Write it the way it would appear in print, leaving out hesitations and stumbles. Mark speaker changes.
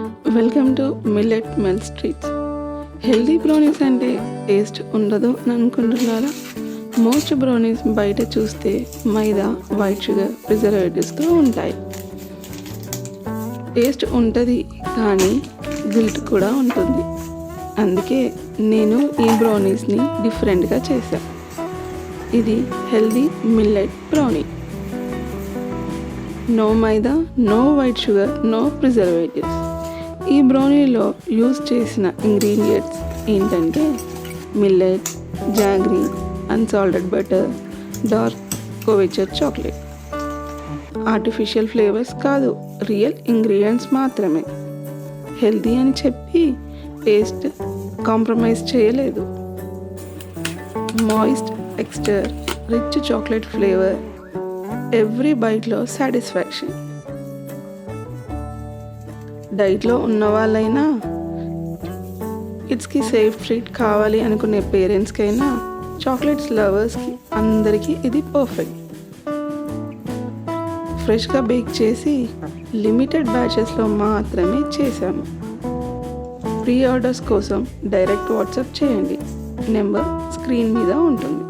Speaker 1: Welcome to millet meal streets. Healthy brownies అంటే taste ఉండదు అని అనుకుంటున్నారా? మోస్ట్ బ్రౌనీస్ బయట చూస్తే మైదా, వైట్ షుగర్, ప్రిజర్వేటివ్స్తో ఉంటాయి. టేస్ట్ ఉంటుంది కానీ గిల్ట్ కూడా ఉంటుంది. అందుకే నేను ఈ బ్రౌనీస్ని డిఫరెంట్గా చేశాను. ఇది healthy millet brownie. No maida, no white sugar, no preservatives. ఈ బ్రౌనీలో యూజ్ చేసిన ఇంగ్రీడియంట్స్ ఏంటంటే millet, jaggery, unsalted butter, dark couverture chocolate. Artificial flavours కాదు, రియల్ ఇంగ్రీడియంట్స్ మాత్రమే. హెల్దీ అని చెప్పి టేస్ట్ కాంప్రమైజ్ చేయలేదు. Moist texture, rich chocolate flavour, every బైట్లో సాటిస్ఫాక్షన్. డైట్లో ఉన్న వాళ్ళైనా, కిడ్స్కి సేఫ్ ట్రీట్ కావాలి అనుకునే పేరెంట్స్కైనా, చాక్లెట్స్ లవర్స్కి అందరికీ ఇది పర్ఫెక్ట్. ఫ్రెష్గా బేక్ చేసి లిమిటెడ్ బ్యాచెస్లో మాత్రమే చేశాము. ప్రీ ఆర్డర్స్ కోసం డైరెక్ట్ వాట్సాప్ చేయండి. నెంబర్ స్క్రీన్ మీద ఉంటుంది.